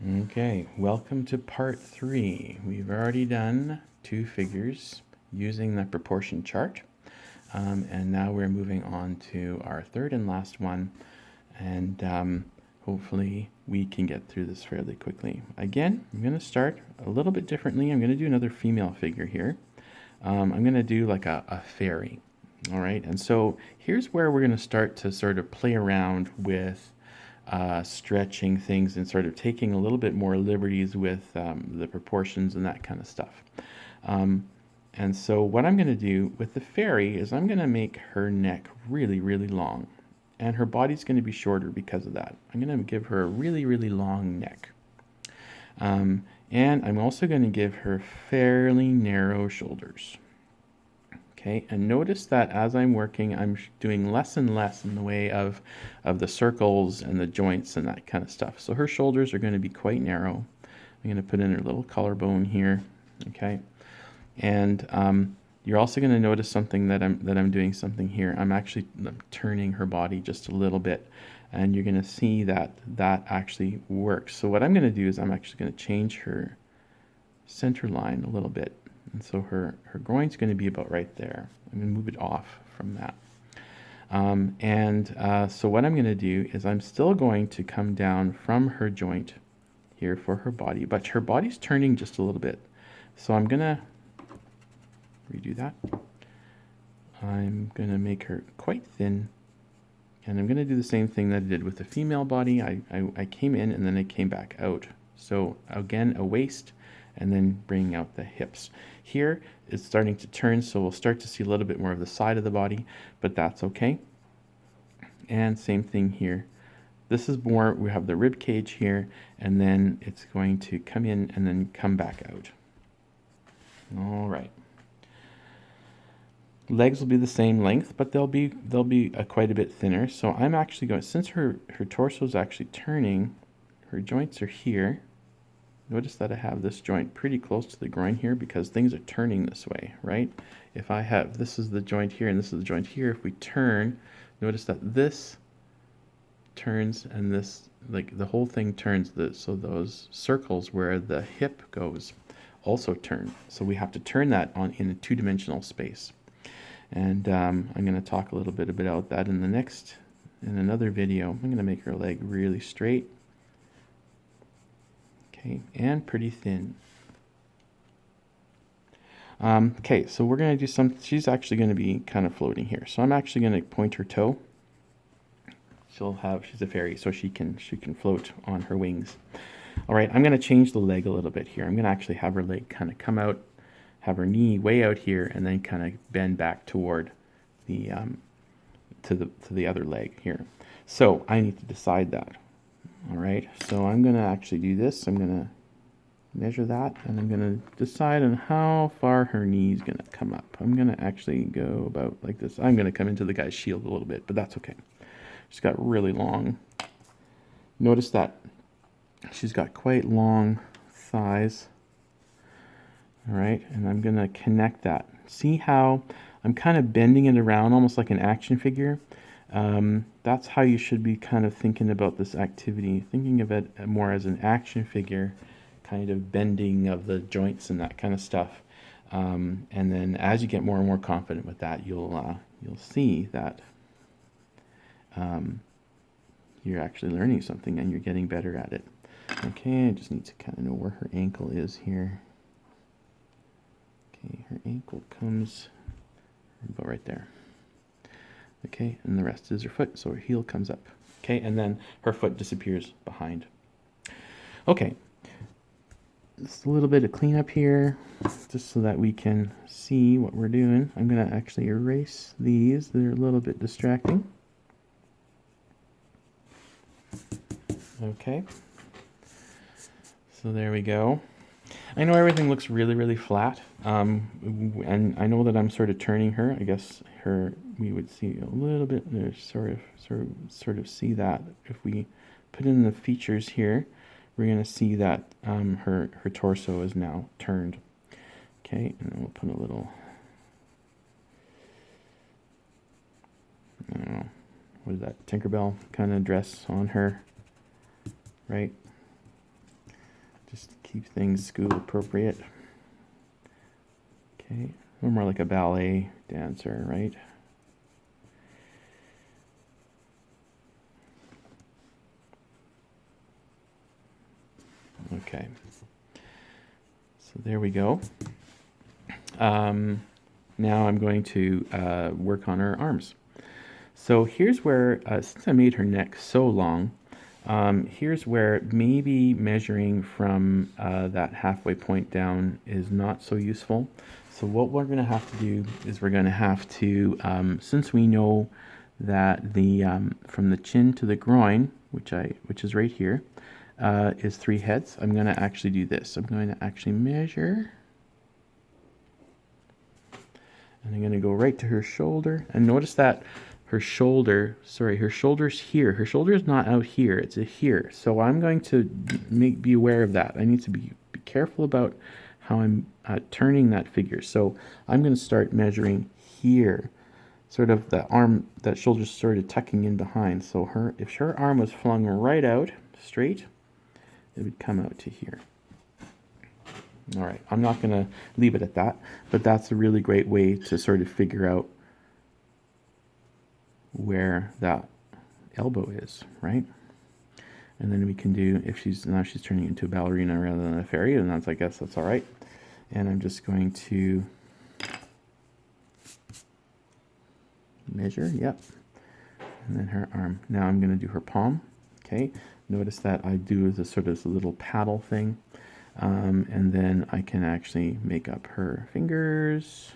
Okay, welcome to part 3. We've already done 2 figures using the proportion chart, and now we're moving on to our third and last one, and hopefully we can get through this fairly quickly. Again, I'm going to start a little bit differently. I'm going to do another female figure here. I'm going to do like a fairy. All right, and so here's where we're going to start to sort of play around with stretching things and sort of taking a little bit more liberties with the proportions and that kind of stuff. And so what I'm going to do with the fairy is I'm going to make her neck really, really long. And her body's going to be shorter because of that. I'm going to give her a really, really long neck. And I'm also going to give her fairly narrow shoulders. Okay, and notice that as I'm working, I'm doing less and less in the way of the circles and the joints and that kind of stuff. So her shoulders are going to be quite narrow. I'm going to put in her little collarbone here, okay? And you're also going to notice something that I'm doing something here. I'm turning her body just a little bit, and you're going to see that that actually works. So what I'm going to do is I'm actually going to change her center line a little bit. And so her groin's going to be about right there. I'm going to move it off from that. So what I'm going to do is I'm still going to come down from her joint here for her body, but her body's turning just a little bit. So I'm going to redo that. I'm going to make her quite thin, and I'm going to do the same thing that I did with the female body. I came in and then I came back out. So again, a waist, and then bringing out the hips. Here it's starting to turn, so we'll start to see a little bit more of the side of the body, but that's okay. And same thing here. This is more, we have the rib cage here, and then it's going to come in and then come back out. All right. Legs will be the same length, but they'll be quite a bit thinner. So I'm actually going, since her torso is actually turning, her joints are here. Notice that I have this joint pretty close to the groin here because things are turning this way, right? If I have, this is the joint here and this is the joint here, if we turn, notice that this turns and this, like the whole thing turns, so those circles where the hip goes also turn. So we have to turn that on in a two-dimensional space. And I'm going to talk a little bit about that in another video. I'm going to make her leg really straight. Okay, and pretty thin. Okay, so we're going to do she's actually going to be kind of floating here. So I'm actually going to point her toe. She's a fairy, so she can float on her wings. All right, I'm going to change the leg a little bit here. I'm going to actually have her leg kind of come out, have her knee way out here, and then kind of bend back toward the to the other leg here. So I need to decide that. All right, so I'm going to actually do this. I'm going to measure that, and I'm going to decide on how far her knee is going to come up. I'm going to actually go about like this. I'm going to come into the guy's shield a little bit, but that's okay. She's got really long. Notice that she's got quite long thighs. All right, and I'm going to connect that. See how I'm kind of bending it around almost like an action figure? That's how you should be kind of thinking about this activity, thinking of it more as an action figure, kind of bending of the joints and that kind of stuff. And then as you get more and more confident with that, you'll see that you're actually learning something and you're getting better at it. Okay, I just need to kind of know where her ankle is here. Okay, her ankle comes about right there. Okay, and the rest is her foot, so her heel comes up. Okay, and then her foot disappears behind. Okay, just a little bit of cleanup here, just so that we can see what we're doing. I'm going to actually erase these. They're a little bit distracting. Okay, so there we go. I know everything looks really, really flat, and I know that I'm sort of turning her. I guess we would see a little bit, sort of see that if we put in the features here, we're going to see that her torso is now turned. Okay, and then we'll put a little, I don't know, what is that, Tinkerbell kind of dress on her, right? keep things school appropriate. Okay, we're more like a ballet dancer, right? Okay, so there we go. Now I'm going to work on her arms. So here's where, since I made her neck so long, here's where maybe measuring from that halfway point down is not so useful. So what we're going to have to do is we're going to have to, since we know that the from the chin to the groin, which is right here, is 3 heads, I'm going to actually do this. I'm going to actually measure. And I'm going to go right to her shoulder. And notice that her shoulder's here. Her shoulder is not out here, it's here. So I'm going to be aware of that. I need to be careful about how I'm turning that figure. So I'm going to start measuring here. Sort of the arm, that shoulder's sort of tucking in behind. So if her arm was flung right out, straight, it would come out to here. All right, I'm not going to leave it at that, but that's a really great way to sort of figure out where that elbow is, right? And then we can do, if she's turning into a ballerina rather than a fairy, and I guess that's all right. And I'm just going to measure, yep. And then her arm. Now I'm going to do her palm, okay? Notice that I do the sort of little paddle thing. And then I can actually make up her fingers,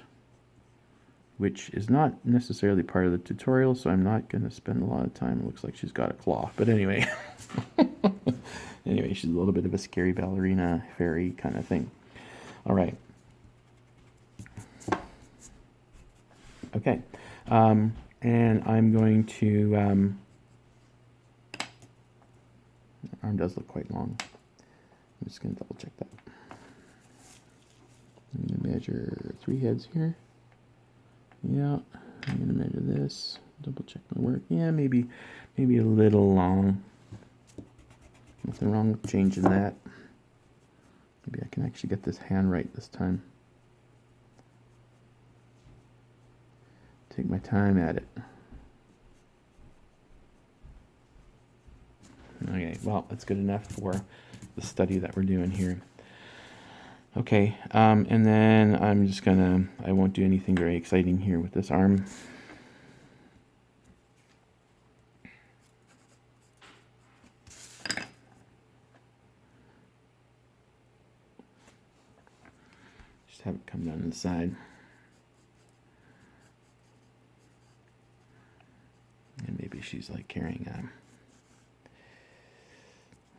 which is not necessarily part of the tutorial, so I'm not going to spend a lot of time. It looks like she's got a claw, but anyway. Anyway, she's a little bit of a scary ballerina fairy kind of thing. All right. Okay. And I'm going to, arm does look quite long. I'm just going to double check that. I'm going to measure 3 heads here. Yeah, I'm going to measure this. Double check my work. Yeah, maybe a little long. Nothing wrong with changing that. Maybe I can actually get this hand right this time. Take my time at it. Okay, well, that's good enough for the study that we're doing here. Okay, and then I'm just gonna, I won't do anything very exciting here with this arm. Just have it come down the side. And maybe she's like carrying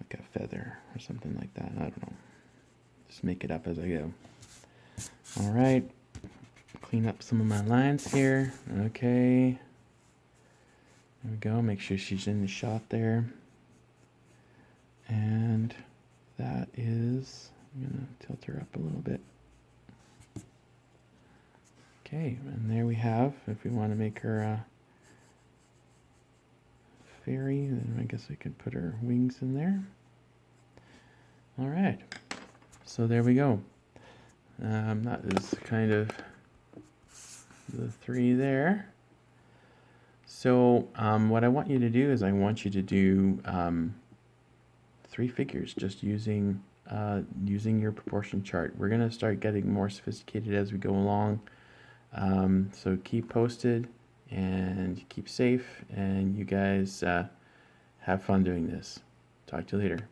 like a feather or something like that. I don't know. Just make it up as I go. All right. Clean up some of my lines here. Okay. There we go. Make sure she's in the shot there. And that is, I'm going to tilt her up a little bit. Okay, and there we have, if we want to make her a fairy, then I guess I could put her wings in there. All right, so there we go. That is kind of the 3 there. So what I want you to do is I want you to do 3 figures just using your proportion chart. We're going to start getting more sophisticated as we go along. So keep posted and keep safe, and you guys have fun doing this. Talk to you later.